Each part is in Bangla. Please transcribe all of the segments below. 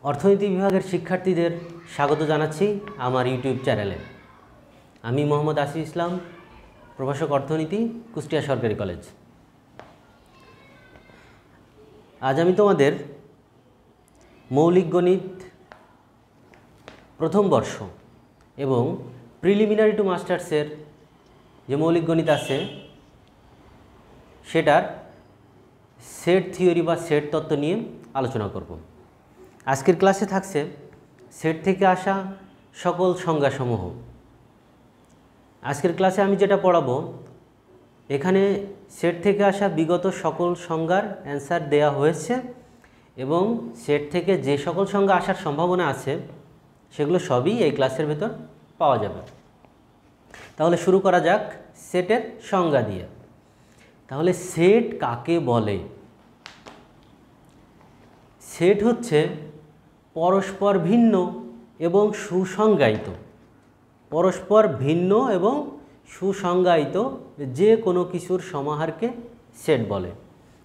অর্থনীতি বিভাগের শিক্ষার্থীদের স্বাগত জানাচ্ছি আমার ইউটিউব চ্যানেলে। আমি মোহাম্মদ আসিফ ইসলাম, প্রভাষক অর্থনীতি, কুষ্টিয়া সরকারি কলেজ। আজ আমি তোমাদের মৌলিক গণিত প্রথম বর্ষ এবং প্রিলিমিনারি টু মাস্টার্সের যে মৌলিক গণিত আছে সেটার সেট থিওরি বা সেট তত্ত্ব নিয়ে আলোচনা করব। আজকের ক্লাসে থাকছে সেট থেকে আসা সকল সংজ্ঞাসমূহ। আজকের ক্লাসে আমি যেটা পড়াবো, এখানে সেট থেকে আসা বিগত সকল সংজ্ঞার অ্যান্সার দেয়া হয়েছে এবং সেট থেকে যে সকল সংজ্ঞা আসার সম্ভাবনা আছে সেগুলো সবই এই ক্লাসের ভেতর পাওয়া যাবে। তাহলে শুরু করা যাক সেটের সংজ্ঞা দিয়ে। তাহলে সেট কাকে বলে? সেট হচ্ছে পরস্পর ভিন্ন এবং সুসংজ্ঞায়িত, পরস্পর ভিন্ন এবং সুসংজ্ঞায়িত যে কোনো কিছুর সমাহারকে সেট বলে।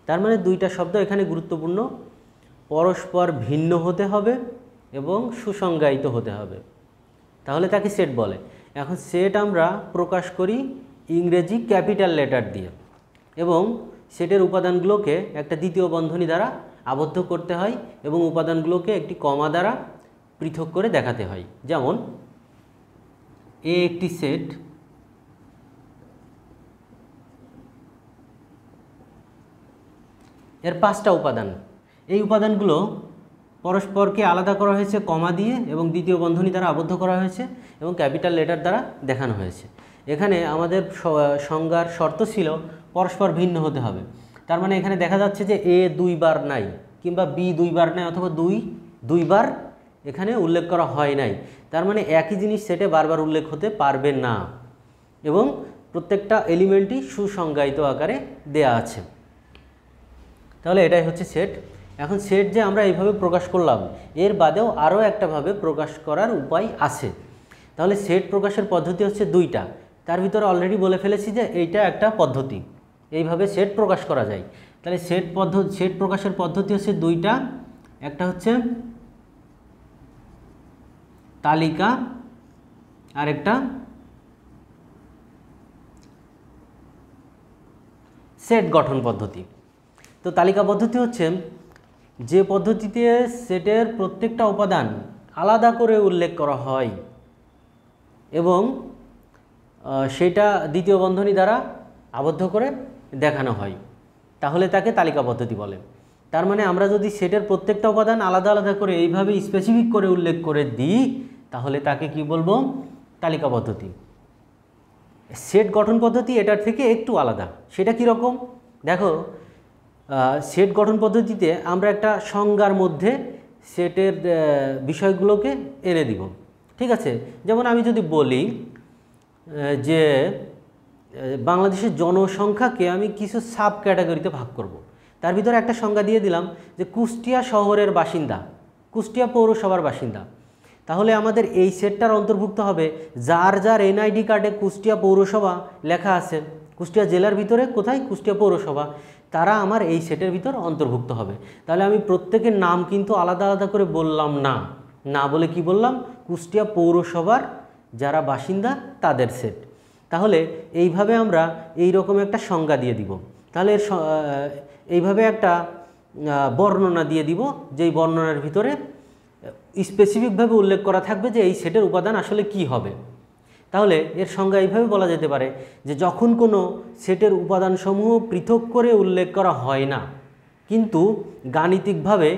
তার মানে দুইটা শব্দ এখানে গুরুত্বপূর্ণ, পরস্পর ভিন্ন হতে হবে এবং সুসংজ্ঞায়িত হতে হবে, তাহলে তাকে সেট বলে। এখন সেট আমরা প্রকাশ করি ইংরেজি ক্যাপিটাল লেটার দিয়ে এবং সেটের উপাদানগুলোকে একটা দ্বিতীয় বন্ধনী দ্বারা আবদ্ধ করতে হয় এবং উপাদানগুলোকে একটি কমা দ্বারা পৃথক করে দেখাতে হয়। যেমন এ একটি সেট, এর 5টা উপাদান। এই উপাদানগুলো পরস্পরকে আলাদা করা হয়েছে কমা দিয়ে এবং দ্বিতীয় বন্ধনী দ্বারা আবদ্ধ করা হয়েছে এবং ক্যাপিটাল লেটার দ্বারা দেখানো হয়েছে। এখানে আমাদের সংজ্ঞার শর্ত ছিল পরস্পর ভিন্ন হতে হবে। তার মানে এখানে দেখা যাচ্ছে যে এ 2 বার নাই কিংবা বি 2 বার নাই অথবা 2 বার এখানে উল্লেখ করা হয় নাই। তার মানে একই জিনিস সেটে বারবার উল্লেখ হতে পারবে না এবং প্রত্যেকটা এলিমেন্টই সুসংজ্ঞায়িত আকারে দেয়া আছে। তাহলে এটাই হচ্ছে সেট। এখন সেট যে আমরা এইভাবে প্রকাশ করলাম, এর বাদেও আরও একটাভাবে প্রকাশ করার উপায় আছে। তাহলে সেট প্রকাশের পদ্ধতি হচ্ছে 2টা। তার ভিতরে অলরেডি বলে ফেলেছি যে এইটা একটা পদ্ধতি, এইভাবে সেট প্রকাশ করা যায়। তাহলে সেট প্রকাশের পদ্ধতি হচ্ছে 2টা। একটা হচ্ছে তালিকা আর একটা সেট গঠন পদ্ধতি। তো তালিকা পদ্ধতি হচ্ছে যে পদ্ধতিতে সেটের প্রত্যেকটা উপাদান আলাদা করে উল্লেখ করা হয় এবং সেটা দ্বিতীয় বন্ধনী দ্বারা আবদ্ধ করে দেখানো হয়, তাহলে তাকে তালিকা পদ্ধতি বলে। তার মানে আমরা যদি সেটের প্রত্যেকটা উপাদান আলাদা আলাদা করে এইভাবে স্পেসিফিক করে উল্লেখ করে দিই তাহলে তাকে কি বলবো? তালিকা পদ্ধতি। সেট গঠন পদ্ধতি এটার থেকে একটু আলাদা। সেটা কীরকম দেখো, সেট গঠন পদ্ধতিতে আমরা একটা সংজ্ঞার মধ্যে সেটের বিষয়গুলোকে এনে দিব, ঠিক আছে? যেমন আমি যদি বলি যে বাংলাদেশের জনসংখ্যাকে আমি কিছু সাব ক্যাটাগরিতে ভাগ করব। তার ভিতরে একটা সংজ্ঞা দিয়ে দিলাম যে কুষ্টিয়া শহরের বাসিন্দা, কুষ্টিয়া পৌরসভার বাসিন্দা। তাহলে আমাদের এই সেটটার অন্তর্ভুক্ত হবে যার যার এনআইডি কার্ডে কুষ্টিয়া পৌরসভা লেখা আছে, কুষ্টিয়া জেলার ভিতরে কোথায়? কুষ্টিয়া পৌরসভা, তারা আমার এই সেটের ভিতর অন্তর্ভুক্ত হবে। তাহলে আমি প্রত্যেকের নাম কিন্তু আলাদা আলাদা করে বললাম না, না বলে কি বললাম? কুষ্টিয়া পৌরসভার যারা বাসিন্দা তাদের সেট। তাহলে এইভাবে আমরা এই রকম একটা সংজ্ঞা দিয়ে দিব। তাহলে এইভাবে একটা বর্ণনা দিয়ে দিব, যেই বর্ণনার ভিতরে স্পেসিফিকভাবে উল্লেখ করা থাকবে যে এই সেটের উপাদান আসলে কি হবে। তাহলে এর সংজ্ঞা এইভাবে বলা যেতে পারে যে যখন কোনো সেটের উপাদানসমূহ পৃথক করে উল্লেখ করা হয় না কিন্তু গাণিতিকভাবে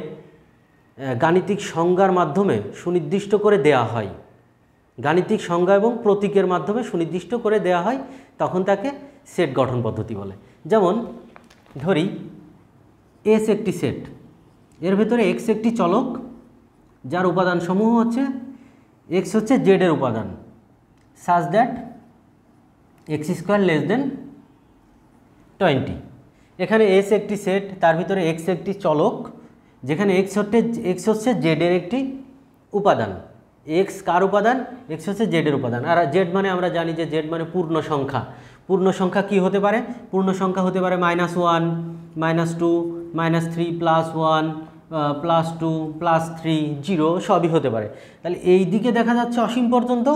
গাণিতিক সংজ্ঞার মাধ্যমে সুনির্দিষ্ট করে দেয়া হয়, গাণিতিক সংজ্ঞা এবং প্রতীকের মাধ্যমে সুনির্দিষ্ট করে দেয়া হয়, তখন তাকে সেট গঠন পদ্ধতি বলে। যেমন ধরি এস একটি সেট, এর ভেতরে এক্স একটি চলক যার উপাদানসমূহ হচ্ছে এক্স হচ্ছে জেডের উপাদান, such that x square less than 20। এখানে এস একটি সেট, তার ভিতরে এক্স একটি চলক, যেখানে এক্স হচ্ছে জেডের একটি উপাদান। এক্স কার উপাদান? এক্স হচ্ছে জেডের উপাদান। আর জেড মানে আমরা জানি যে জেড মানে পূর্ণ সংখ্যা। পূর্ণ সংখ্যা কি হতে পারে? পূর্ণ সংখ্যা হতে পারে -1, -2, -3, +1, +2 +3 0 সবই হতে পারে। তাহলে এই দিকে দেখা যাচ্ছে অসীম পর্যন্ত,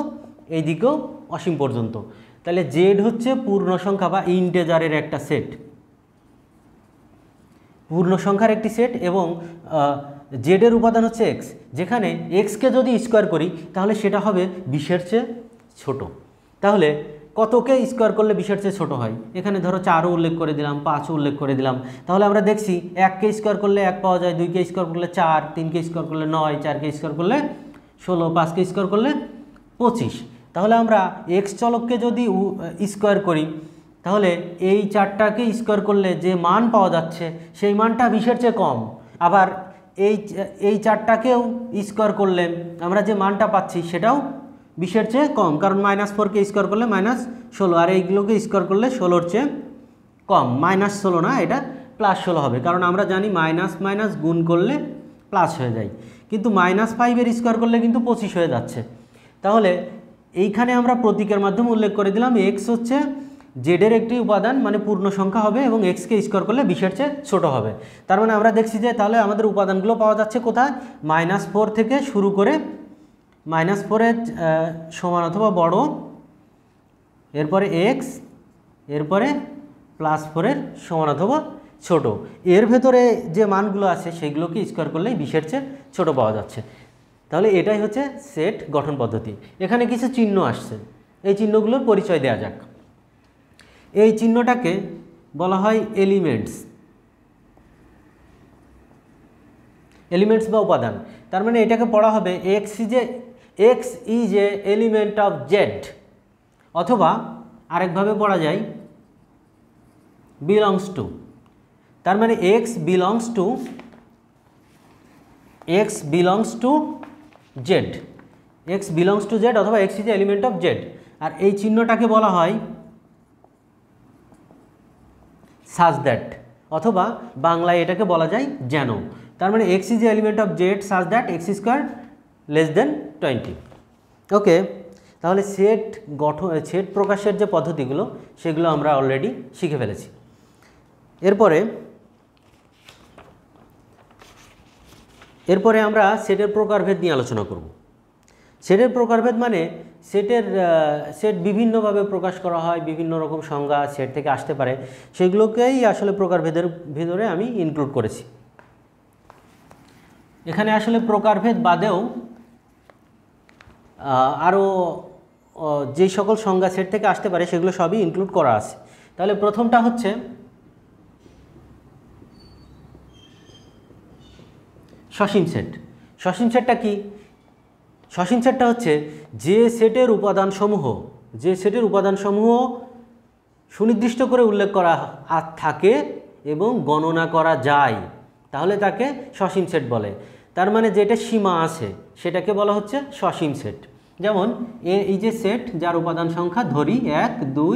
এই দিকেও অসীম পর্যন্ত। তাহলে জেড হচ্ছে পূর্ণ সংখ্যা বা ইন্টিজারের একটা সেট, পূর্ণ সংখ্যার একটি সেট, এবং জেডের উপাদান হচ্ছে এক্স, যেখানে এক্সকে যদি স্কোয়ার করি তাহলে সেটা হবে 20-এর চেয়ে ছোট। তাহলে কতকে স্কোয়ার করলে 20-এর চেয়ে ছোটো হয়? এখানে ধরো 4ও উল্লেখ করে দিলাম, 5ও উল্লেখ করে দিলাম। তাহলে আমরা দেখছি 1কে স্কোয়ার করলে 1 পাওয়া যায়, 2কে স্কোয়ার করলে 4, 3কে স্কোয়ার করলে 9, 4কে স্কোয়ার করলে 16, 5কে স্কোয়ার করলে 25। তাহলে আমরা এক্স চলককে যদি স্কোয়ার করি তাহলে এই 4টাকে স্কোয়ার করলে যে মান পাওয়া যাচ্ছে সেই মানটা 20-এর চেয়ে কম। আবার এই 4টাকেও স্কোয়ার করলে আমরা যে মানটা পাচ্ছি সেটাও 20-এর চেয়ে কম, কারণ -4কে স্কোয়ার করলে -16, আর এইগুলোকে স্কোয়ার করলে 16-র চেয়ে কম। -16 না, এটা +16 হবে, কারণ আমরা জানি মাইনাস মাইনাস গুণ করলে প্লাস হয়ে যায়, কিন্তু -5-এর স্কোয়ার করলে কিন্তু 25 হয়ে যাচ্ছে। তাহলে এইখানে আমরা প্রতীকের মাধ্যমে উল্লেখ করে দিলাম এক্স হচ্ছে জেডের একটি উপাদান, মানে পূর্ণ সংখ্যা হবে, এবং এক্সকে স্কোয়ার করলে 20-এর চেয়ে ছোটো হবে। তার মানে আমরা দেখছি যে তাহলে আমাদের উপাদানগুলো পাওয়া যাচ্ছে কোথায়? -4 থেকে শুরু করে -4-এর সমান অথবা বড়, এরপরে এক্স, এরপরে +4-এর সমান অথবা ছোট। এর ভেতরে যে মানগুলো আছে সেইগুলোকে স্কোয়ার করলেই 20-এর চেয়ে ছোটো পাওয়া যাচ্ছে। তাহলে এটাই হচ্ছে সেট গঠন পদ্ধতি। এখানে কিছু চিহ্ন আসছে, এই চিহ্নগুলোর পরিচয় দেওয়া যাক। এই চিহ্নটাকে বলা হয় এলিমেন্টস, এলিমেন্টস বা উপাদান। তার মানে এটাকে পড়া হবে X is a element of Z, অথবা আরেকভাবে পড়া যায় বিলংস টু। তার মানে X belongs to Z, X belongs to Z, অথবা X is a element of Z. আর এই চিহ্নটাকে বলা হয় সাজ দ্যাট, অথবা বাংলায় এটাকে বলা যায় যেন। তার মানে x is a element of Z such that x² < 20। ওকে, তাহলে সেট প্রকাশের যে পদ্ধতিগুলো সেগুলো আমরা অলরেডি শিখে ফেলেছি। এরপরে আমরা সেটের প্রকারভেদ নিয়ে আলোচনা করব। সেটের প্রকারভেদ মানে সেট বিভিন্নভাবে প্রকাশ করা হয়, বিভিন্ন রকম সংজ্ঞা সেট থেকে আসতে পারে, সেগুলোকেই আসলে প্রকারভেদের ভিতরে আমি ইনক্লুড করেছি। এখানে আসলে প্রকারভেদ বাদেও আরও যে সকল সংজ্ঞা সেট থেকে আসতে পারে সেগুলো সবই ইনক্লুড করা আছে। তাহলে প্রথমটা হচ্ছে সসীম সেট। সসীম সেটটা কি? সসীম সেটটা হচ্ছে যে সেটের উপাদানসমূহ সুনির্দিষ্ট করে উল্লেখ করা থাকে এবং গণনা করা যায়, তাহলে তাকে সসীম সেট বলে। তার মানে যেটা সীমা আছে সেটাকে বলা হচ্ছে সসীম সেট। যেমন এই যে সেট যার উপাদান সংখ্যা ধরি 1, 2,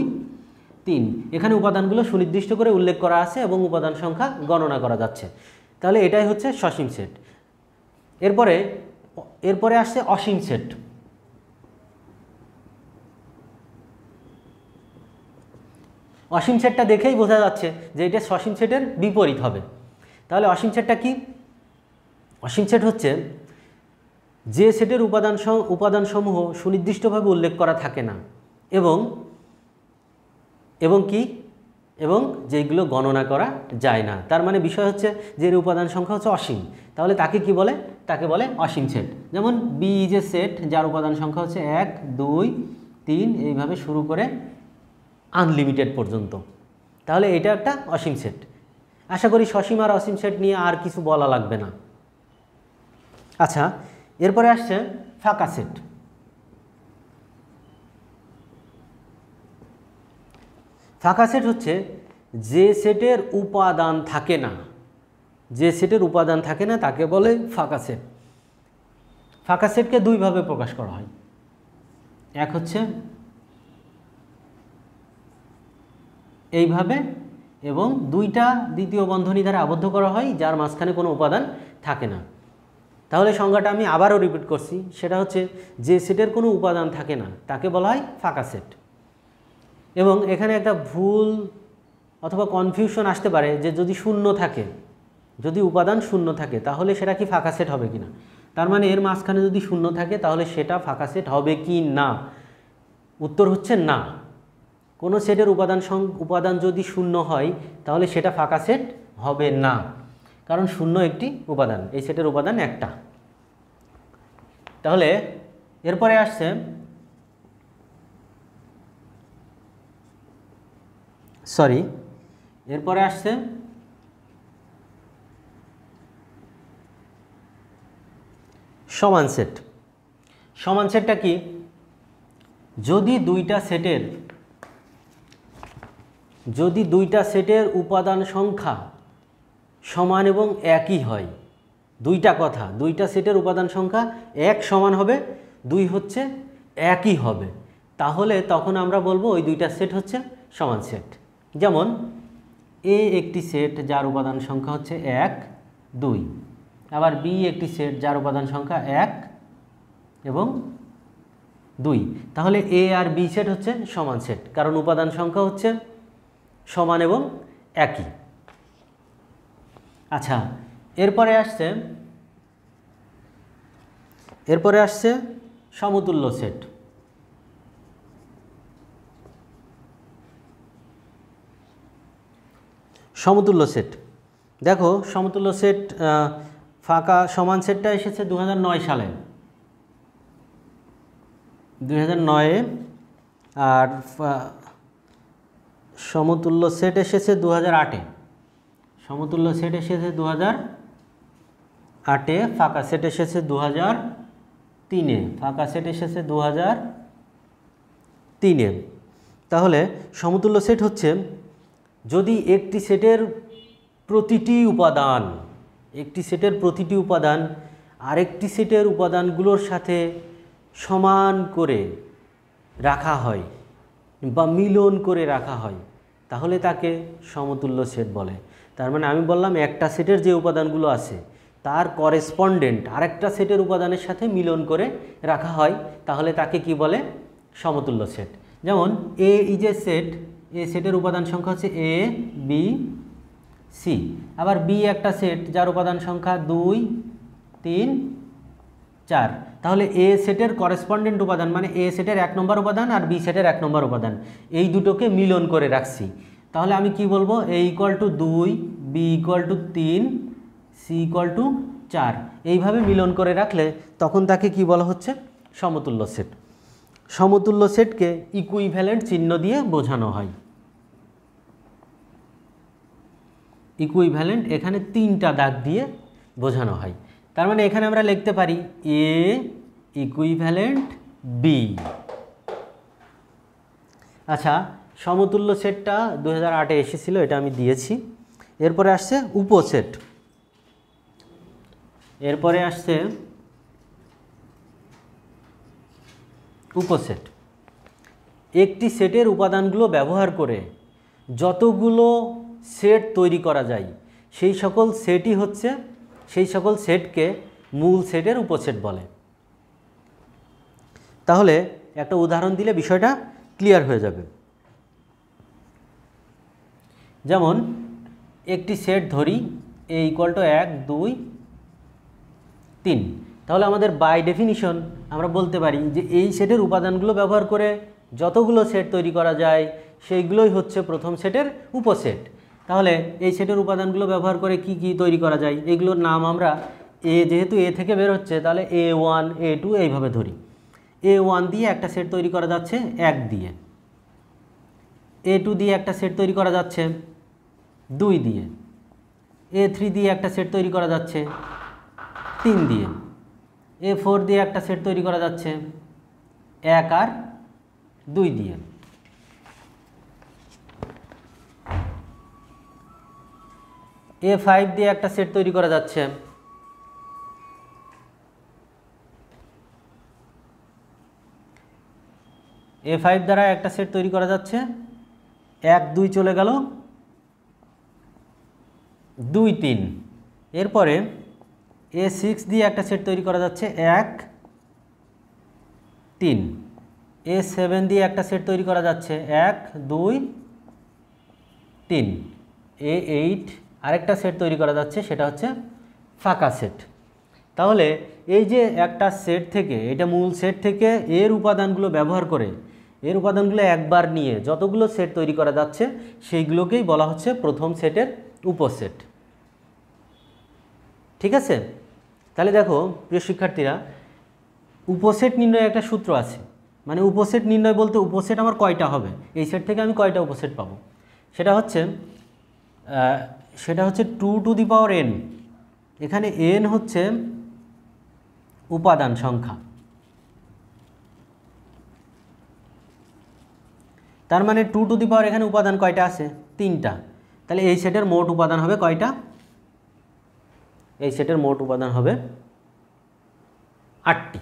3, এখানে উপাদানগুলো সুনির্দিষ্ট করে উল্লেখ করা আছে এবং উপাদান সংখ্যা গণনা করা যাচ্ছে, তাহলে এটাই হচ্ছে সসীম সেট। এরপরে আসছে অসীম সেট। অসীম সেটটা দেখেই বোঝা যাচ্ছে যে এটা সসীম সেটের বিপরীত হবে। তাহলে অসীম সেটটা কি? অসীম সেট হচ্ছে যে সেটের উপাদানসমূহ সুনির্দিষ্টভাবে উল্লেখ করা থাকে না এবং যেগুলো গণনা করা যায় না। তার মানে বিষয় হচ্ছে যে এর উপাদান সংখ্যা হচ্ছে অসীম, তাহলে তাকে কি বলে? তাকে বলে অসীম সেট। যেমন বি ইজ এ সেট যার উপাদান সংখ্যা হচ্ছে 1, 2, 3 এইভাবে শুরু করে আনলিমিটেড পর্যন্ত, তাহলে এটা একটা অসীম সেট। আশা করি সসীম আর অসীম সেট নিয়ে আর কিছু বলা লাগবে না। আচ্ছা, এরপরে আসছে ফাঁকা সেট। ফাঁকা সেট হচ্ছে যে সেটের উপাদান থাকে না, তাকে বলে ফাঁকা সেট। ফাঁকা সেটকে দুইভাবে প্রকাশ করা হয়। এক হচ্ছে এইভাবে, এবং দুইটা দ্বিতীয় বন্ধনী দ্বারা আবদ্ধ করা হয় যার মাঝখানে কোনো উপাদান থাকে না। তাহলে সংজ্ঞাটা আমি আবারও রিপিট করছি, সেটা হচ্ছে যে সেটের কোনো উপাদান থাকে না তাকে বলা হয় ফাঁকা সেট। এবং এখানে একটা ভুল অথবা কনফিউশন আসতে পারে যে যদি শূন্য থাকে, যদি উপাদান শূন্য থাকে তাহলে সেটা কি ফাঁকা সেট হবে কি না। তার মানে এর মাঝখানে যদি শূন্য থাকে তাহলে সেটা ফাঁকা সেট হবে কি না, উত্তর হচ্ছে না। কোনো সেটের উপাদান যদি শূন্য হয় তাহলে সেটা ফাঁকা সেট হবে না, কারণ শূন্য একটি উপাদান, এই সেটের উপাদান একটা। তাহলে এরপরে আসছে এরপরে আসছে সমান সেট। সমান সেটটা কি? যদি দুইটা সেটের উপাদান সংখ্যা সমান এবং একই হয়, দুইটা সেটের উপাদান সংখ্যা এক সমান হবে, দুই হচ্ছে একই হবে, তাহলে তখন আমরা বলবো ওই দুইটা সেট হচ্ছে সমান সেট। যেমন এ একটি সেট যার উপাদান সংখ্যা হচ্ছে 1, 2, আবার বি একটি সেট যার উপাদান সংখ্যা 1 এবং 2, তাহলে এ আর বি সেট হচ্ছে সমান সেট, কারণ উপাদান সংখ্যা হচ্ছে সমান এবং একই। আচ্ছা, এরপরে আসছে সমতুল্য সেট। সমতুল্য সেট, দেখো সমতুল্য সেট ফাঁকা সমান সেটটা এসেছে 2009 সালে, 2009-এ, আর সমতুল্য সেট এসেছে 2008-এ। সমতুল্য সেট এসেছে 2008-এ, ফাঁকা সেট এসেছে 2003-এ, ফাঁকা সেট এসেছে 2003-এ। তাহলে সমতুল্য সেট হচ্ছে যদি একটি সেটের প্রতিটি উপাদান আরেকটি সেটের উপাদানগুলোর সাথে সমান করে রাখা হয় বা মিলন করে রাখা হয়, তাহলে তাকে সমতুল্য সেট বলে। তার মানে আমি বললাম একটা সেটের যে উপাদানগুলো আছে তার করেসপন্ডেন্ট আরেকটা সেটের উপাদানের সাথে মিলন করে রাখা হয়, তাহলে তাকে কি বলে? সমতুল্য সেট। যেমন এ ইজ এ সেট, এ সেটের উপাদান সংখ্যা হচ্ছে এ, বি, সি। আবার বি একটা সেট যার উপাদান সংখ্যা 2, 3, 4, তাহলে এ সেটের করেসপন্ডেন্ট উপাদান মানে এ সেটের 1 নম্বর উপাদান আর বি সেটের 1 নম্বর উপাদান, এই দুটোকে মিলন করে রাখছি। তাহলে আমি কি বলবো? A equal to 2, B equal to 3, C equal to 4, এইভাবে মিলন করে রাখলে তখন তাকে কি বলা হচ্ছে? সমতুল্য সেট। সমতুল্য সেটকে ইকুইভ্যালেন্ট চিহ্ন দিয়ে বোঝানো হয়। ইকুইভ্যালেন্ট এখানে 3টা দাগ দিয়ে বোঝানো হয়। তার মানে এখানে আমরা লিখতে পারি এ ইকুইভ্যালেন্ট বি। আচ্ছা, সমতুল্য সেটটা 2008-এ এসেছিল, এটা আমি দিয়েছি। এরপরে আসছে উপসেট। উপসেট একটি সেটের উপাদানগুলো ব্যবহার করে যতগুলো সেট তৈরি করা যায় সেই সকল সেটকে মূল সেটের উপসেট বলে। তাহলে একটা উদাহরণ দিলে বিষয়টা ক্লিয়ার হয়ে যাবে। যেমন একটি সেট ধরি এ ইকুয়াল টু 1, 2, 3, তাহলে আমাদের বাই ডেফিনিশন আমরা বলতে পারি যে এই সেটের উপাদানগুলো ব্যবহার করে যতগুলো সেট তৈরি করা যায় সেইগুলোই হচ্ছে প্রথম সেটের উপসেট। তাহলে এই সেটের উপাদানগুলো ব্যবহার করে কি কি তৈরি করা যায়, এগুলোর নাম আমরা যেহেতু এ থেকে বের হচ্ছে তাহলে A1, A2 এইভাবে ধরি। A1 দিয়ে একটা সেট তৈরি করা যাচ্ছে 1 দিয়ে, A2 দিয়ে একটা সেট তৈরি করা যাচ্ছে 2 দিয়ে, A3 দিয়ে একটা সেট তৈরি করা যাচ্ছে 3 দিয়ে, A4 দিয়ে একটা সেট তৈরি করা যাচ্ছে 1 আর 2 দিয়ে। A5 দিয়ে একটা সেট তৈরি করা যাচ্ছে, A5 দ্বারা একটা সেট তৈরি করা যাচ্ছে 1, 2 চলে গেল 2, 3। এরপরে A6 দিয়ে একটা সেট তৈরি করা যাচ্ছে 1, 3। A7 দিয়ে একটা সেট তৈরি করা যাচ্ছে 1, 2, 3। A8 আরেকটা সেট তৈরি করা যাচ্ছে, সেটা হচ্ছে ফাঁকা সেট। তাহলে এই যে একটা সেট থেকে, এটা মূল সেট থেকে এর উপাদানগুলো ব্যবহার করে, এর উপাদানগুলো একবার নিয়ে যতগুলো সেট তৈরি করা যাচ্ছে সেইগুলোকেই বলা হচ্ছে প্রথম সেটের উপসেট। ঠিক আছে? তাহলে দেখো প্রিয় শিক্ষার্থীরা, উপসেট নির্ণয়ের একটা সূত্র আছে। মানে উপসেট নির্ণয় বলতে উপসেট আমার কয়টা হবে, এই সেট থেকে আমি কয়টা উপসেট পাবো, সেটা হচ্ছে 2 টু দি পাওয়ার n। এখানে n হচ্ছে উপাদান সংখ্যা, তার মানে 2 টু দি পাওয়ার এখানে উপাদান কয়টা আছে, 3টা। তাহলে এই সেটের মোট উপাদান হবে কয়টা, এই সেটের মোট উপাদান হবে 8টি।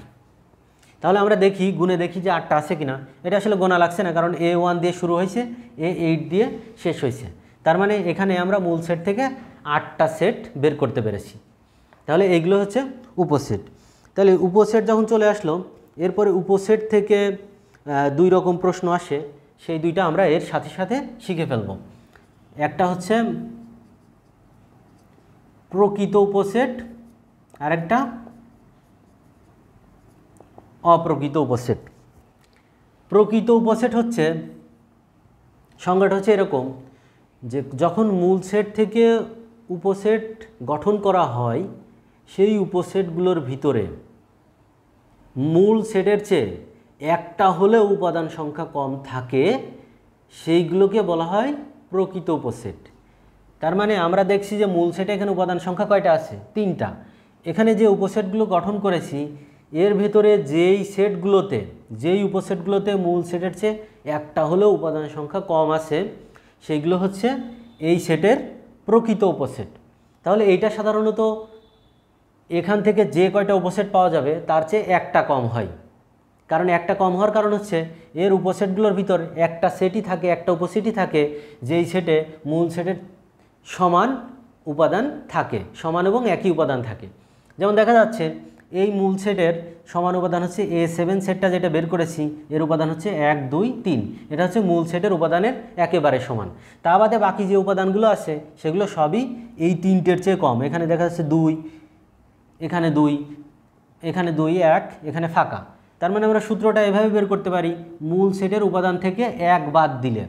তাহলে আমরা দেখি, গুণে দেখি যে 8টা আছে কিনা। এটা আসলে গোনা লাগছে না, কারণ A1 দিয়ে শুরু হয়েছে, A8 দিয়ে শেষ হয়েছে। তার মানে এখানে আমরা মূল সেট থেকে 8টা সেট বের করতে পেরেছি। তাহলে এইগুলো হচ্ছে উপসেট। তাহলে উপসেট যখন চলে আসলো, এরপরে উপসেট থেকে 2 রকম প্রশ্ন আসে, সেই 2টা আমরা এর সাথে সাথে শিখে ফেলব। একটা হচ্ছে প্রকৃত উপসেট, আর একটা অপ্রকৃত উপসেট। প্রকৃত উপসেট হচ্ছে, সংজ্ঞাটা হচ্ছে এরকম যে যখন মূল সেট থেকে উপসেট গঠন করা হয়, সেই উপসেটগুলোর ভিতরে মূল সেটের চেয়ে একটা হলেও উপাদান সংখ্যা কম থাকে, সেইগুলোকে বলা হয় প্রকৃত উপসেট। তার মানে আমরা দেখছি যে মূল সেটে এখানে উপাদান সংখ্যা কয়টা আছে, 3টা। এখানে যে উপসেটগুলো গঠন করেছি, এর ভেতরে যেই উপসেটগুলোতে মূল সেটের চেয়ে একটা হলেও উপাদান সংখ্যা কম আছে, সেইগুলো হচ্ছে এই সেটের প্রকৃত উপসেট। তাহলে এইটা সাধারণত এখান থেকে যে কয়টা উপসেট পাওয়া যাবে তার চেয়ে একটা কম হয়। কারণ একটা কম হওয়ার কারণ হচ্ছে এর উপসেটগুলোর ভিতর একটা সেটই থাকে, একটা উপসেটই থাকে যেই সেটে মূল সেটের সমান উপাদান থাকে, সমান এবং একই উপাদান থাকে। যেমন দেখা যাচ্ছে এই মূল সেটের সমান উপাদান হচ্ছে A7 সেটটা যেটা বের করেছি, এর উপাদান হচ্ছে 1 2 3। এটা হচ্ছে মূল সেটের উপাদানের একেবারে সমান। তা বাদে বাকি যে উপাদানগুলো আছে সেগুলো সবই এই 3টের চেয়ে কম। এখানে দেখা যাচ্ছে 2, এখানে 2, এখানে 2 1, এখানে ফাঁকা। তার মানে আমরা সূত্রটা এভাবে বের করতে পারি, মূল সেটের উপাদান থেকে 1 বাদ দিলে,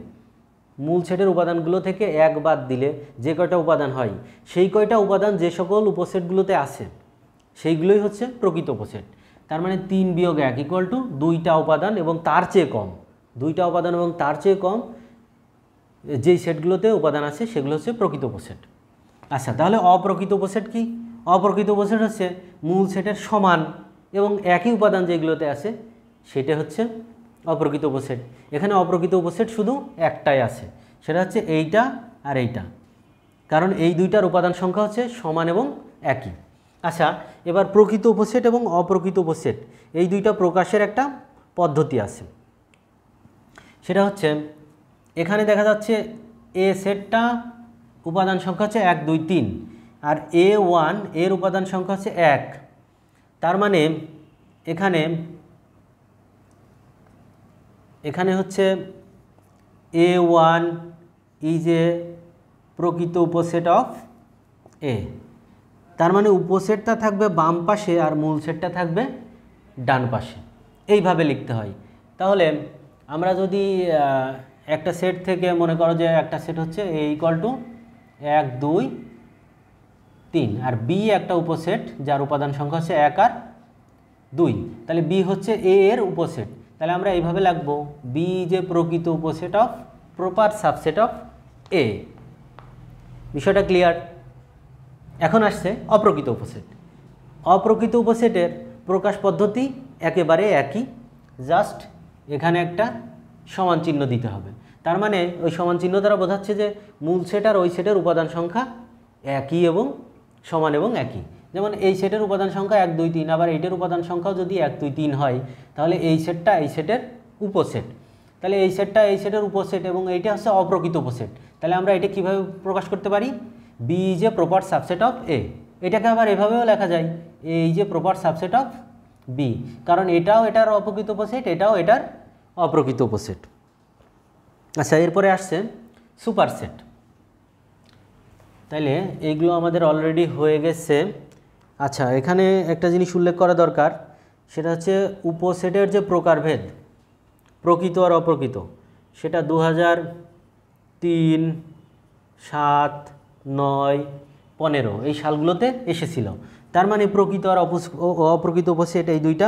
মূল সেটের উপাদানগুলো থেকে 1 বাদ দিলে যে কয়টা উপাদান হয়, সেই কয়টা উপাদান যে সকল উপসেটগুলোতে আছে সেইগুলোই হচ্ছে প্রকৃত উপসেট। তার মানে 3 বিয়োগ 1 ইকুয়াল টু 2টা উপাদান এবং তার চেয়ে কম, 2টা উপাদান এবং তার চেয়ে কম যেই সেটগুলোতে উপাদান আছে সেগুলো হচ্ছে প্রকৃত উপসেট। আচ্ছা, তাহলে অপ্রকৃত উপসেট কি? অপ্রকৃত উপসেট হচ্ছে মূল সেটের সমান এবং একই উপাদান যেগুলোতে আছে সেটা হচ্ছে অপ্রকৃত উপসেট। এখানে অপ্রকৃত উপসেট শুধু একটাই আছে, সেটা হচ্ছে এইটা আর এইটা, কারণ এই 2টার উপাদান সংখ্যা হচ্ছে সমান এবং একই। আচ্ছা, এবার প্রকৃত উপসেট এবং অপ্রকৃত উপসেট এই 2টা প্রকাশের একটা পদ্ধতি আছে। সেটা হচ্ছে এখানে দেখা যাচ্ছে এ সেটটা উপাদান সংখ্যা হচ্ছে 1 2 3, আর A1 এর উপাদান সংখ্যা হচ্ছে 1। তার মানে এখানে হচ্ছে A1 ইজ এ প্রকৃত উপসেট অফ A। তার মানে উপসেটটা থাকবে বাম পাশে আর মূল সেটটা থাকবে ডান পাশে, এইভাবে লিখতে হয়। তাহলে আমরা যদি একটা সেট থেকে মনে করো যে একটা সেট হচ্ছে A ইকুয়াল টু 1 2 3, আর B একটা উপসেট যার উপাদান সংখ্যা হচ্ছে 1 আর 2, তাহলে B হচ্ছে A এর উপসেট। তাহলে আমরা এইভাবে লিখব, B ইজ এ প্রকৃত উপসেট of proper subset of A। বিষয়টা ক্লিয়ার? এখন আসছে অপ্রকৃত উপসেট। অপ্রকৃত উপসেটের প্রকাশ পদ্ধতি একেবারে একই, জাস্ট এখানে একটা সমান চিহ্ন দিতে হবে। তার মানে ওই সমান চিহ্ন দ্বারা বোঝাচ্ছে যে মূল সেট আর ওই সেটের উপাদান সংখ্যা একই এবং সমান এবং একই। যেমন এই সেটের উপাদান সংখ্যা 1 2 3, আবার এইটার উপাদান সংখ্যাও যদি 1 2 3 হয়, তাহলে এই সেটটা এই সেটের উপসেট। তাহলে এই সেটটা এই সেটের উপসেট এবং এইটা হচ্ছে অপ্রকৃত উপসেট। তাহলে আমরা এটা কীভাবে প্রকাশ করতে পারি? B is a proper subset of A। এটাকে আবার এভাবেও লেখা যায়, A is a proper subset of B, কারণ এটাও এটার অপ্রকৃত উপসেট, এটাও এটার অপ্রকৃত উপসেট। আচ্ছা, এরপরে আসছে সুপারসেট। তাইলে এইগুলো আমাদের অলরেডি হয়ে গেছে। আচ্ছা, এখানে একটা জিনিস উল্লেখ করা দরকার, সেটা হচ্ছে উপসেটের যে প্রকারভেদ, প্রকৃত আর অপ্রকৃত, সেটা 2003, 7, 9, 15 এই সালগুলোতে এসেছিল। তার মানে প্রকৃত আর অপ্রকৃত উপসেট এই দুইটা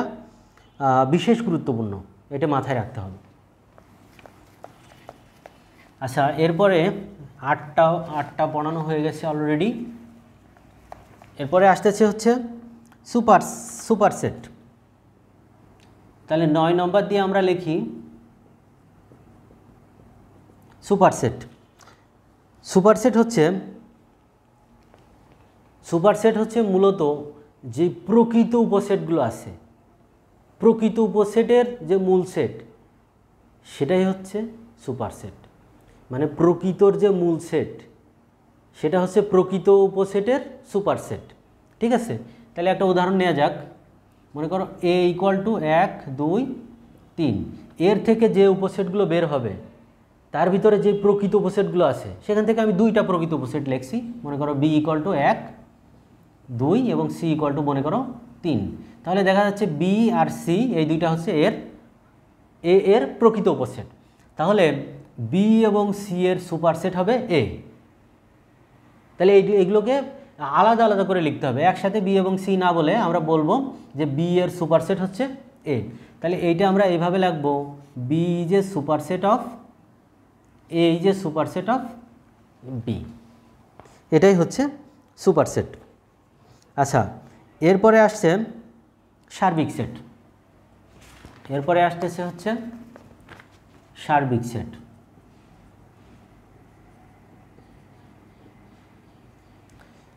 বিশেষ গুরুত্বপূর্ণ, এটা মাথায় রাখতে হবে। আচ্ছা, এরপরে আটটা পড়ানো হয়ে গেছে অলরেডি। এরপরে আসতেছে হচ্ছে সুপারসেট। তাহলে 9 নম্বর দিয়ে আমরা লিখি সুপারসেট। সুপারসেট হচ্ছে মূলত যে প্রকৃত উপসেটগুলো আছে, প্রকৃত উপসেটের যে মূল সেট, সেটাই হচ্ছে সুপারসেট। মানে প্রকৃতর যে মূল সেট, সেটা হচ্ছে প্রকৃত উপসেটের সুপারসেট। ঠিক আছে, তাহলে একটা উদাহরণ নেওয়া যাক। মনে করো a = 1, 2, 3, এর থেকে যে উপসেটগুলো বের হবে, তার ভিতরে যে প্রকৃত উপসেটগুলো আছে, সেখান থেকে আমি দুইটা প্রকৃত উপসেট লিখছি। মনে করো b = 1, 2 এবং c = মনে করো 3। তাহলে দেখা যাচ্ছে b আর c এই দুইটা হচ্ছে এর প্রকৃত উপসেট। তাহলে b এবং c এর সুপারসেট হবে a। তাহলে এইগুলোকে আলাদা আলাদা করে লিখতে হবে, একসাথে b এবং c না বলে আমরা বলবো যে b এর সুপারসেট হচ্ছে a। তাহলে এইটা আমরা এইভাবে লিখবো, b is a superset of a is a superset of b। এটাই হচ্ছে সুপারসেট। আচ্ছা, এরপরে আসছে সার্বিক সেট। এরপরে আসতেছে হচ্ছে সার্বিক সেট।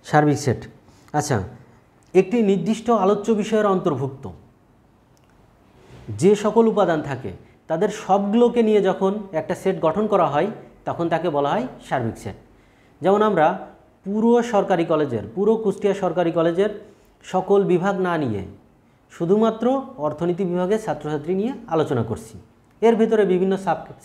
সার্বিক সেট, আচ্ছা, একটি নির্দিষ্ট আলোচ্য বিষয়ের অন্তর্ভুক্ত যে সকল উপাদান থাকে তাদের সবগুলোকে নিয়ে যখন একটা সেট গঠন করা হয়, তখন তাকে বলা হয় সার্বিক সেট। যেমন আমরা পুরো কুষ্টিয়া সরকারি কলেজের সকল বিভাগ না নিয়ে শুধুমাত্র অর্থনীতি বিভাগের ছাত্রছাত্রী নিয়ে আলোচনা করছি। এর ভিতরে বিভিন্ন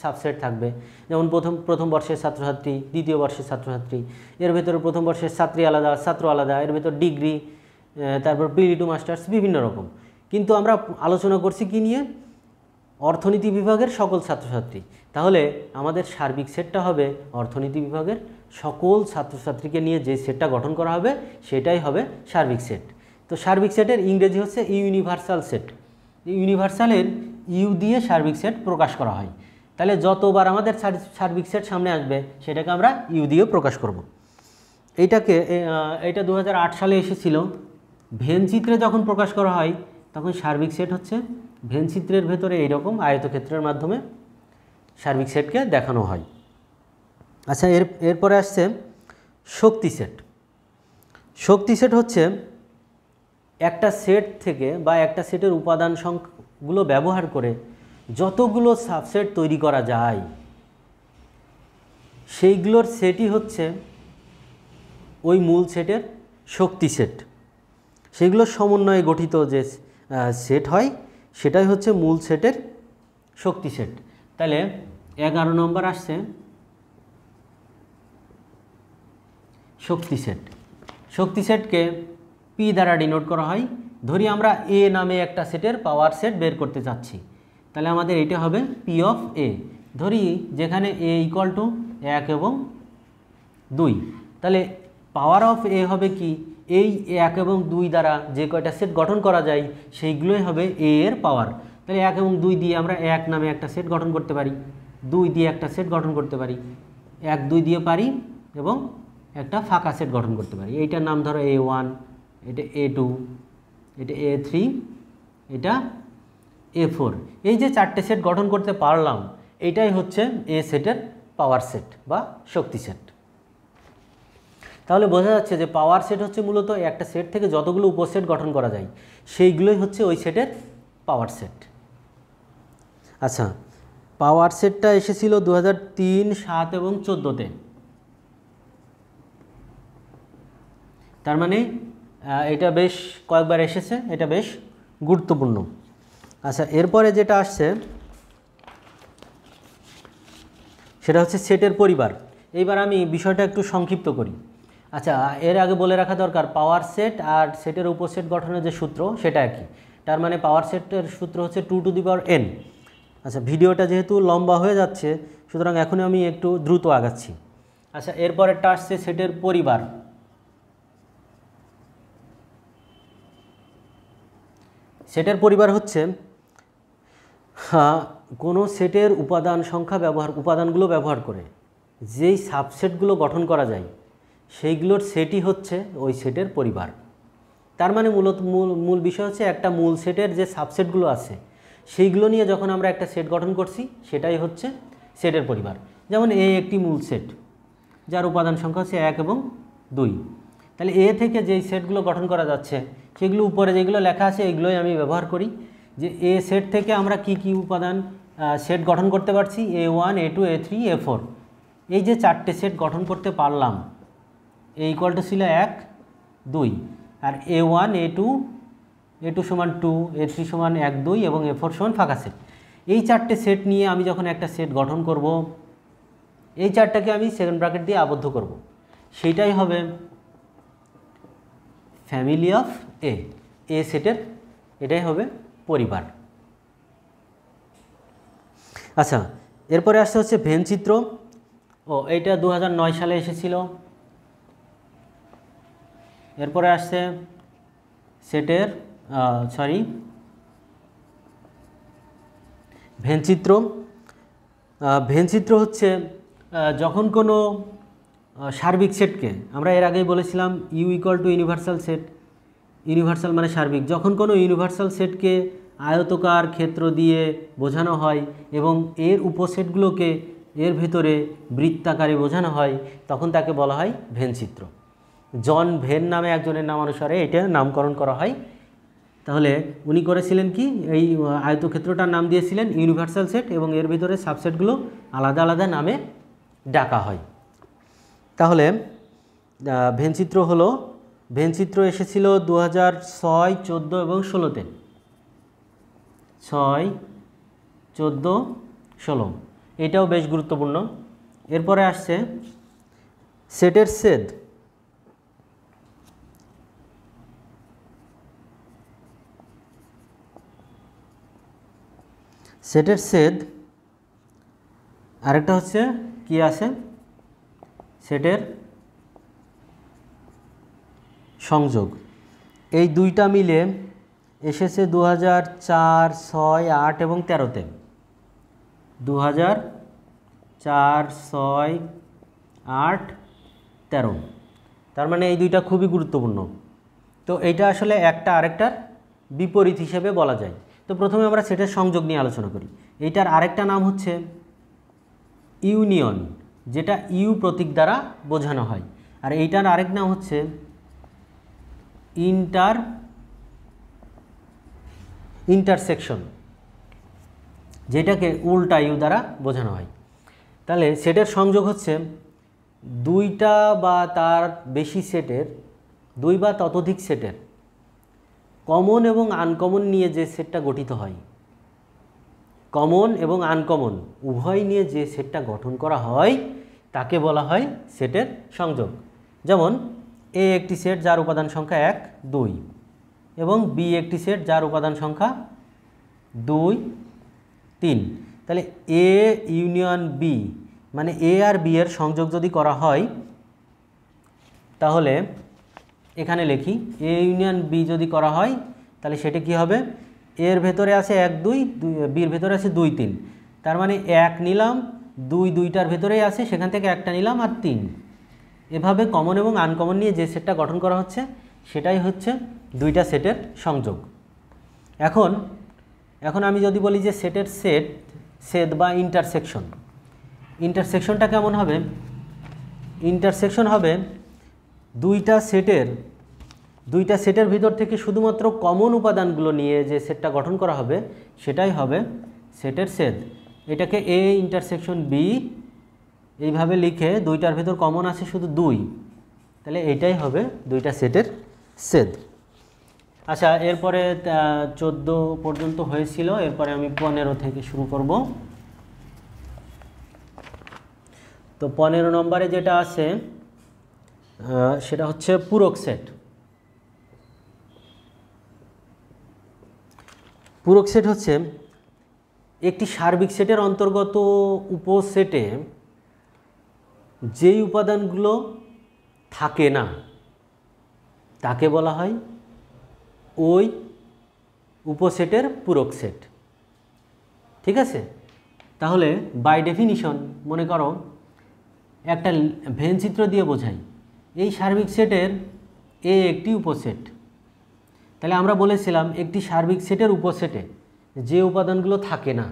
সাবসেট থাকবে, যেমন প্রথম বর্ষের ছাত্রছাত্রী, দ্বিতীয় বর্ষের ছাত্রছাত্রী, এর ভিতরে প্রথম বর্ষের ছাত্র আলাদা, এর ভিতর ডিগ্রি, তারপর প্রিলি টু মাস্টার্স, বিভিন্ন রকম। কিন্তু আমরা আলোচনা করছি কি নিয়ে? অর্থনীতি বিভাগের সকল ছাত্রছাত্রী। তাহলে আমাদের সার্বিক সেটটা হবে অর্থনীতি বিভাগের সকল ছাত্রছাত্রীকে নিয়ে যে সেটটা গঠন করা হবে, সেটাই হবে সার্বিক সেট। তো সার্বিক সেটের ইংরেজি হচ্ছে ইউনিভার্সাল সেট। ইউনিভার্সালের ইউ দিয়ে সার্বিক সেট প্রকাশ করা হয়। তাহলে যতবার আমাদের সার্বিক সেট সামনে আসবে, সেটাকে আমরা ইউ দিয়ে প্রকাশ করব। এইটা 2008 সালে এসেছিল। ভেন চিত্রে যখন প্রকাশ করা হয়, তখন সার্বিক সেট হচ্ছে ভেন চিত্রের ভেতরে এইরকম আয়তক্ষেত্রের মাধ্যমে সার্বিক সেটকে দেখানো হয়। আচ্ছা, এরপরে আসছে শক্তি সেট। শক্তি সেট হচ্ছে একটা সেট থেকে বা একটা সেটের উপাদান সংখ্যাগুলো ব্যবহার করে যতগুলো সাবসেট তৈরি করা যায়, সেইগুলোর সেটই হচ্ছে ওই মূল সেটের শক্তি সেট। সেগুলোর সমন্বয়ে গঠিত যে সেট হয়, সেটাই হচ্ছে মূল সেটের শক্তি সেট। তাহলে 11 নম্বর আসছে শক্তি সেট। শক্তি সেটকে পি দ্বারা ডিনোট করা হয়। ধরি আমরা এ নামে একটা সেটের পাওয়ার সেট বের করতে চাচ্ছি, তাহলে আমাদের এটা হবে পি অফ এ। ধরি যেখানে এ = 1 এবং 2, তাহলে পাওয়ার অফ এ হবে কি? এই 1 এবং 2 দ্বারা যে কয়টা সেট গঠন করা যায়, সেইগুলোই হবে এ এর পাওয়ার। তাহলে 1 এবং 2 দিয়ে আমরা 1 নামে একটা সেট গঠন করতে পারি, 2 দিয়ে একটা সেট গঠন করতে পারি, 1, 2 দিয়ে পারি, এবং একটা ফাঁকা সেট গঠন করতে পারি। এইটার নাম ধরো A1, এটা A2, এটা A3, এটা A4। এই যে 4টে সেট গঠন করতে পারলাম, এইটাই হচ্ছে এ সেটের পাওয়ার সেট বা শক্তি সেট। তাহলে বোঝা যাচ্ছে যে পাওয়ার সেট হচ্ছে মূলত একটা সেট থেকে যতগুলো উপসেট গঠন করা যায়, সেইগুলোই হচ্ছে ওই সেটের পাওয়ার সেট। আচ্ছা, পাওয়ার সেটটা এসেছিল 2003, 7 এবং 14-তে। তার মানে এটা বেশ কয়েকবার এসেছে, এটা বেশ গুরুত্বপূর্ণ। আচ্ছা, এরপরে যেটা আসছে সেটা হচ্ছে সেটের পরিবার। এইবার আমি বিষয়টা একটু সংক্ষিপ্ত করি। আচ্ছা, এর আগে বলে রাখা দরকার পাওয়ার সেট আর সেটের উপসেট গঠনের যে সূত্র সেটা একই। তার মানে পাওয়ার সেটের সূত্র হচ্ছে 2n। আচ্ছা, ভিডিওটা যেহেতু লম্বা হয়ে যাচ্ছে সুতরাং এখন আমি একটু দ্রুত আগাচ্ছি। আচ্ছা, এরপরেরটা আসছে সেটের পরিবার। সেটের পরিবার হচ্ছে কোনো সেটের উপাদানগুলো ব্যবহার করে যেই সাবসেটগুলো গঠন করা যায় সেইগুলোর সেটই হচ্ছে ওই সেটের পরিবার। তার মানে মূল বিষয় হচ্ছে একটা মূল সেটের যে সাবসেটগুলো আছে সেইগুলো নিয়ে যখন আমরা একটা সেট গঠন করছি সেটাই হচ্ছে সেটের পরিবার। যেমন এ একটি মূল সেট যার উপাদান সংখ্যা হচ্ছে 1 এবং 2। তাহলে এ থেকে যেই সেটগুলো গঠন করা যাচ্ছে সেগুলো উপরে যেগুলো লেখা আছে এগুলোই আমি ব্যবহার করি। যে এ সেট থেকে আমরা কি কি উপাদান সেট গঠন করতে পারছি, A1 A2 A3 A4, এই যে 4টে সেট গঠন করতে পারলাম। এ ইকুয়াল টু ছিল 1 2, আর A1 A2 সমান 2, A3 সমান 1 2 এবং A4 সমান ফাঁকা সেট। এই 4টে সেট নিয়ে আমি যখন একটা সেট গঠন করব, এই 4টাকে আমি সেকেন্ড ব্র্যাকেট দিয়ে আবদ্ধ করব, সেইটাই হবে ফ্যামিলি অফ এ সেটের, এটাই হবে পরিবার। আচ্ছা, এরপরে আসতে হচ্ছে ভেন চিত্র। এইটা 2009 সালে এসেছিল। এরপরে আসছে সেটের ভেনচিত্র। ভেনচিত্র হচ্ছে যখন কোনো সার্বিক সেটকে, আমরা এর আগেই বলেছিলাম U equal to universal set, universal মানে সার্বিক, যখন কোনো ইউনিভার্সাল সেটকে আয়তকার ক্ষেত্র দিয়ে বোঝানো হয় এবং এর উপসেটগুলোকে এর ভেতরে বৃত্তাকারে বোঝানো হয় তখন তাকে বলা হয় ভেনচিত্র। জন ভেন নামে একজনের নামানুসারে এটা নামকরণ করা হয়। তাহলে উনি করেছিলেন কি, এই আয়তক্ষেত্রটার নাম দিয়েছিলেন ইউনিভার্সাল সেট এবং এর ভিতরে সাবসেটগুলো আলাদা আলাদা নামে ডাকা হয়। তাহলে ভেনচিত্র এসেছিল 2006, 14 এবং 16-তে। 6, 14, 16, এটাও বেশ গুরুত্বপূর্ণ। এরপরে আসছে সেটের ছেদ। সেটের ছেদ আরেকটা হচ্ছে কি আছে, সেটের সংযোগ। এই দুইটা মিলে এসেছে 2004, 6, 8 এবং 13-তে। 2004, 6, 8, 13, তার মানে এই দুইটা খুবই গুরুত্বপূর্ণ। তো এইটা আসলে একটা আরেকটার বিপরীত হিসেবে বলা যায়। তো প্রথমে আমরা সেটের সংযোগ নিয়ে আলোচনা করি। এইটার আরেকটা নাম হচ্ছে ইউনিয়ন, যেটা ইউ প্রতীক দ্বারা বোঝানো হয়, আর এইটার আরেক নাম হচ্ছে ইন্টারসেকশন, যেটাকে উল্টা ইউ দ্বারা বোঝানো হয়। তাহলে সেটের সংযোগ হচ্ছে দুইটা বা তার বেশি সেটের, দুই বা ততোধিক সেটের কমন এবং আনকমন নিয়ে যে সেটটা গঠিত হয়, কমন এবং আনকমন উভয় নিয়ে যে সেটটা গঠন করা হয় তাকে বলা হয় সেটের সংযোগ। যেমন এ একটি সেট যার উপাদান সংখ্যা 1 2 এবং বি একটি সেট যার উপাদান সংখ্যা 2 3। তাহলে এ ইউনিয়ন বি মানে এ আর বি এর সংযোগ যদি করা হয় তাহলে এখানে লিখি এ ইউনিয়ন বি যদি করা হয় তাহলে সেটা কি হবে, এর ভেতরে আছে 1 2, বির ভেতরে আছে 2 3, তার মানে 1 নিলাম 2 দুইটার ভেতরেই আছে, সেখান থেকে একটা নিলাম আর 3। এভাবে কমন এবং আনকমন নিয়ে যে সেটটা গঠন করা হচ্ছে সেটাই হচ্ছে দুইটা সেটের সংযোগ। এখন আমি যদি বলি যে সেটের ছেদ বা ইন্টারসেকশনটা কেমন হবে? ইন্টারসেকশন হবে দুইটা সেটের ভিতর থেকে শুধুমাত্র কমন উপাদানগুলো নিয়ে যে সেটটা গঠন করা হবে সেটাই হবে সেটের ছেদ। এটাকে এ ইন্টারসেকশন বি এইভাবে লিখে দুইটার ভিতর কমন আছে শুধু 2, তাহলে এইটাই হবে দুইটা সেটের ছেদ। আচ্ছা, এরপরে 14 পর্যন্ত হয়েছিল, এরপরে আমি 15 থেকে শুরু করব। তো 15 নম্বরে যেটা আছে সেটা হচ্ছে পূরক সেট। পূরক সেট হচ্ছে একটি সার্বিক সেটের অন্তর্গত উপসেটে যেই উপাদানগুলো থাকে না তাকে বলা হয় ওই উপসেটের পূরক সেট। ঠিক আছে, তাহলে বাই ডেফিনিশন মনে করো একটা ভেন চিত্র দিয়ে বোঝাই, এই সার্বিক সেটের এ একটি উপসেট। তাহলে আমরা বলেছিলাম একটি সার্বিক সেটের উপসেটে যে উপাদানগুলো থাকে না,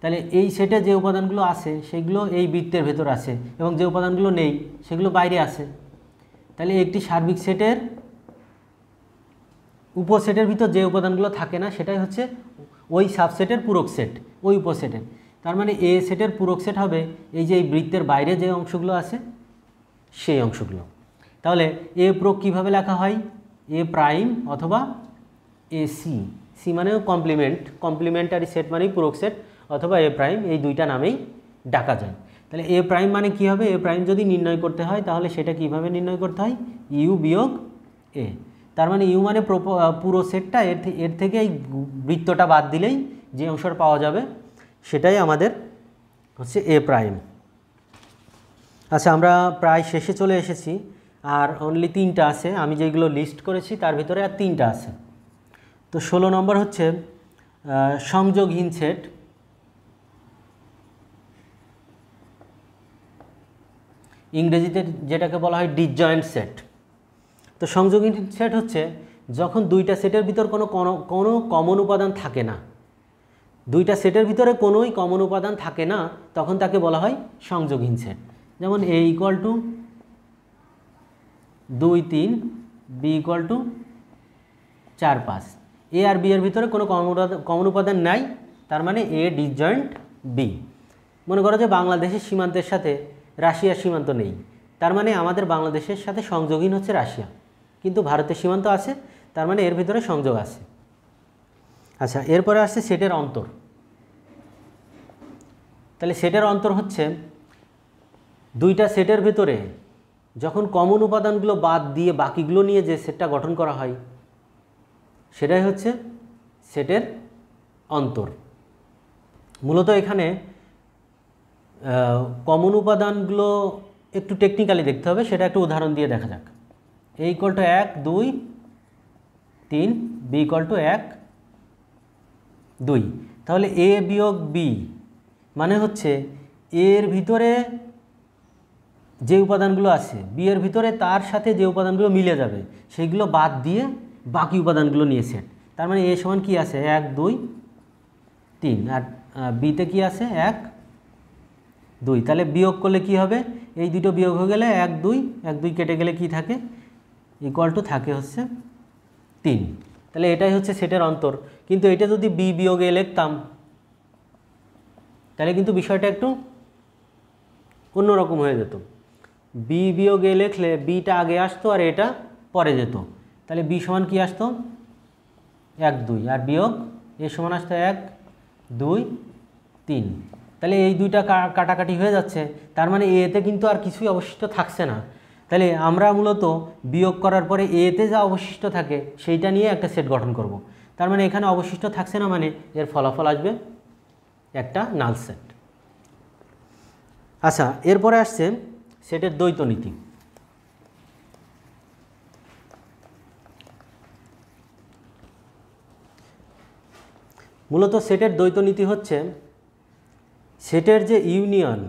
তাহলে এই সেটে যে উপাদানগুলো আছে সেগুলো এই বৃত্তের ভেতর আছে এবং যে উপাদানগুলো নেই সেগুলো বাইরে আছে। তাহলে একটি সার্বিক সেটের উপসেটের ভিতর যে উপাদানগুলো থাকে না সেটাই হচ্ছে ওই সাবসেটের পূরক সেট, ওই উপসেটের। তার মানে এ সেটের পূরক সেট হবে এই যে এই বৃত্তের বাইরে যে অংশগুলো আছে সেই অংশগুলো। তাহলে এ পূরক কীভাবে লেখা হয়? এ প্রাইম অথবা এ সি, সি মানেও কমপ্লিমেন্ট, কমপ্লিমেন্টারি সেট মানেই পূরক সেট, অথবা এ প্রাইম, এই দুইটা নামেই ডাকা যায়। তাহলে এ প্রাইম মানে কী হবে? এ প্রাইম যদি নির্ণয় করতে হয় তাহলে সেটা কিভাবে নির্ণয় করতে হয়? ইউ বিয়োগ এ। তার মানে ইউ মানে পুরো সেটটা, এর থেকে এই বৃত্তটা বাদ দিলেই যে অংশটা পাওয়া যাবে সেটাই আমাদের হচ্ছে এ প্রাইম। আচ্ছা, আমরা প্রায় শেষে চলে এসেছি, আর অনলি 3টা আছে, আমি যেগুলো লিস্ট করেছি তার ভিতরে আর 3টা আছে। তো 16 নম্বর হচ্ছে সংযোগহীন সেট। ইংরেজিতে যেটাকে বলা হয় ডিসজয়েন্ট সেট। তো সংযোগহীন সেট হচ্ছে যখন দুইটা সেটের ভিতর কোনো কমন উপাদান থাকে না, দুইটা সেটের ভিতরে কোনোই কমন উপাদান থাকে না, তখন তাকে বলা হয় সংযোগহীন সেট। যেমন A equal to 2 3, B equal to 4 5। A আর বি এর ভিতরে কোনো কমন উপাদান নাই, তার মানে এ ডিসজয়েন্ট বি। মনে করো যে বাংলাদেশের সীমান্তের সাথে রাশিয়ার সীমান্ত নেই, তার মানে আমাদের বাংলাদেশের সাথে সংযোগহীন হচ্ছে রাশিয়া, কিন্তু ভারতের সীমান্ত আছে, তার মানে এর ভিতরে সংযোগ আছে। আচ্ছা, এরপরে আসছে সেটের অন্তর। তাহলে সেটের অন্তর হচ্ছে দুইটা সেটের ভিতরে যখন কমন উপাদানগুলো বাদ দিয়ে বাকিগুলো নিয়ে যে সেটটা গঠন করা হয় সেটাই হচ্ছে সেটের অন্তর। মূলত এখানে কমন উপাদানগুলো একটু টেকনিক্যালি দেখতে হবে, সেটা একটু উদাহরণ দিয়ে দেখা যাক। A equal to 1 2 3, B equal to 1 2। তাহলে এ বিয়োগ বি মানে হচ্ছে এর ভিতরে যে উপাদানগুলো আছে বি এর ভিতরে তার সাথে যে উপাদানগুলো মিলে যাবে সেইগুলো বাদ দিয়ে বাকি উপাদানগুলো নিয়ে সেট। তার মানে এ সমান কী আছে? 1 2 3, আর বিতে কী আছে? 1 2। তাহলে বিয়োগ করলে কি হবে? এই দুটো বিয়োগ হয়ে গেলে 1 2, 1 2 কেটে গেলে কি থাকে? ইকুয়াল টু থাকে হচ্ছে 3। তাহলে এটাই হচ্ছে সেটের অন্তর। কিন্তু এটা যদি বি বিয়োগ এ লিখতাম তাহলে কিন্তু বিষয়টা একটু অন্যরকম হয়ে যেত। বি বিয়োগ এ লিখলে বিটা আগে আসতো আর এটা পরে যেত। তাহলে বি সমান কি আসতো? 1 2, আর বিয়োগ এ সমান আসতো 1 2 3। তাহলে এই দুইটা কাটাকাটি হয়ে যাচ্ছে, তার মানে এতে কিন্তু আর কিছুই অবশিষ্ট থাকছে না। তাহলে আমরা মূলত বিয়োগ করার পরে এতে যা অবশিষ্ট থাকে সেইটা নিয়ে একটা সেট গঠন করব। তার মানে এখানে অবশিষ্ট থাকছে না, মানে এর ফলাফল আসবে একটা নাল সেট। আচ্ছা, এরপরে আসছে সেটের দ্বৈত নীতি। মূলত সেটের দ্বৈত নীতি হচ্ছে সেটের যে ইউনিয়ন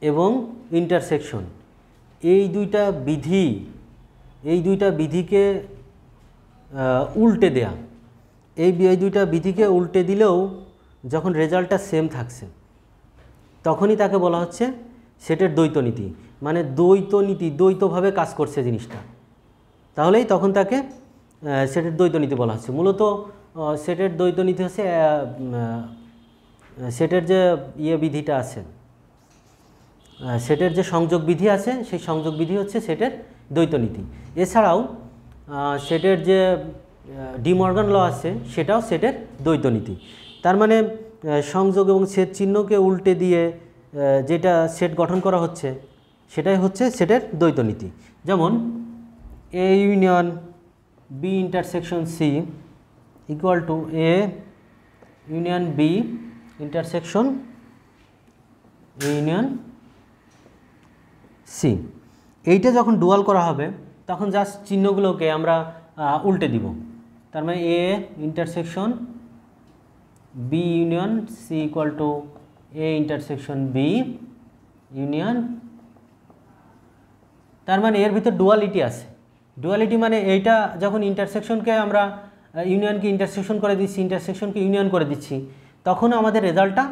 এবং ইন্টারসেকশন, এই দুইটা বিধিকে উল্টে দেয়া। এই দুইটা বিধিকে উল্টে দিলেও যখন রেজাল্টটা সেম থাকছে তখনই তাকে বলা হচ্ছে সেটের দ্বৈত নীতি। মানে দ্বৈতভাবে কাজ করছে জিনিসটা, তাহলেই তখন তাকে সেটের দ্বৈত নীতি বলা হচ্ছে। মূলত সেটের দ্বৈত নীতি হচ্ছে সেটের যে বিধিটা আছে, সেটের যে সংযোগ বিধি আছে, সেই সংযোগ বিধি হচ্ছে সেটের দ্বৈত নীতি। এছাড়াও সেটের যে ডি মর্গান ল আছে সেটাও সেটের দ্বৈত নীতি। তার মানে সংযোগ এবং ছেদ চিহ্নকে উল্টে দিয়ে যেটা সেট গঠন করা হচ্ছে সেটাই হচ্ছে সেটের দ্বৈত নীতি। যেমন A union B intersection C equal to A union B intersection union C. এইটা যখন ডুয়াল করা হবে তখন জাস্ট চিহ্নগুলোকে আমরা উল্টে দিব। তার মানে A intersection B union C equal to A intersection B union. তার মানে এর ভিতর ডুয়ালিটি আছে। ডুয়ালিটি মানে এইটা যখন ইন্টারসেকশনকে আমরা ইউনিয়নকে ইন্টারসেকশন করে দিচ্ছি, ইন্টারসেকশনকে ইউনিয়ন করে দিচ্ছি, তখন আমাদের রেজাল্টটা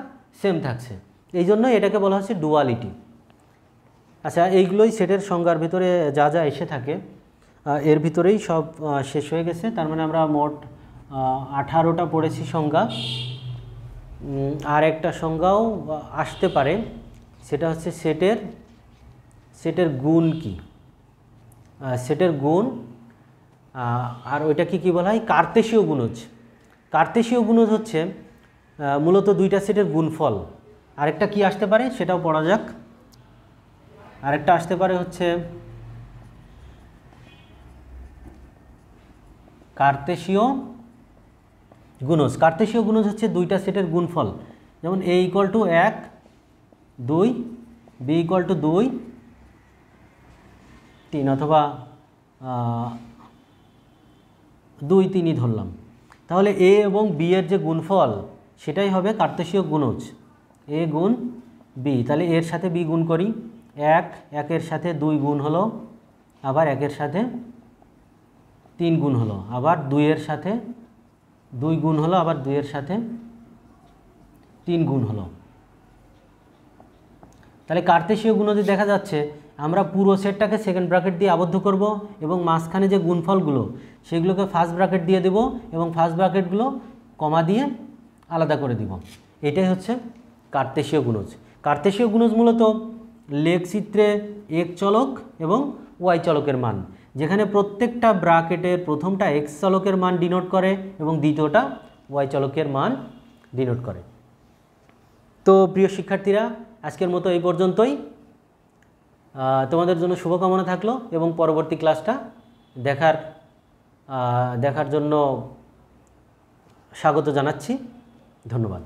সেম থাকছে। এই জন্য এটাকে বলা হচ্ছে ডুয়ালিটি। আচ্ছা, এইগুলোই সেটের সংজ্ঞার ভিতরে যা যা এসে থাকে এর ভিতরেই সব শেষ হয়ে গেছে। তার মানে আমরা মোট 18টা পড়েছি সংজ্ঞা। আর একটা সংজ্ঞাও আসতে পারে, সেটা হচ্ছে সেটের গুণ কি, সেটের গুণ। আর ওইটা কি বলা হয়? কার্তেশীয় গুণজ। কার্তেশীয় গুণজ হচ্ছে মূলত দুইটা সেটের গুণফল। আরেকটা কি আসতে পারে সেটাও পড়া যাক। আরেকটা আসতে পারে হচ্ছে কার্তেশীয় গুণজ। কার্তেশীয় গুণজ হচ্ছে দুইটা সেটের গুণফল। যেমন A equal to 1 2, B equal to 2 3, অথবা 2 3ই ধরলাম। তাহলে এ এবং বি এর যে গুণফল সেটাই হবে কার্তেশীয় গুণজ, এ গুণ বি। তাহলে এর সাথে বি গুণ করি, 1 1-এর সাথে 2 গুণ হলো, আবার 1-এর সাথে 3 গুণ হলো, আবার 2-এর সাথে 2 গুণ হলো, আবার 2-এর সাথে 3 গুণ হলো। তাহলে কার্তেশীয় গুণজে দেখা যাচ্ছে আমরা পুরো সেটটাকে সেকেন্ড ব্র্যাকেট দিয়ে আবদ্ধ করব এবং মাঝখানে যে গুণফলগুলো সেগুলোকে ফার্স্ট ব্র্যাকেট দিয়ে দেব এবং ফার্স্ট ব্র্যাকেটগুলো কমা দিয়ে আলাদা করে দিব। এটাই হচ্ছে কার্তেশীয় গুণজ। কার্তেশীয় গুণজ মূলত লেখচিত্রে এক চলক এবং ওয়াই চলকের মান, যেখানে প্রত্যেকটা ব্র্যাকেটের প্রথমটা এক্স চলকের মান ডিনোট করে এবং দ্বিতীয়টা ওয়াই চলকের মান ডিনোট করে। তো প্রিয় শিক্ষার্থীরা, আজকের মতো এই পর্যন্তই। তোমাদের জন্য শুভকামনা থাকলো এবং পরবর্তী ক্লাসটা দেখার জন্য স্বাগত জানাচ্ছি। ধন্যবাদ।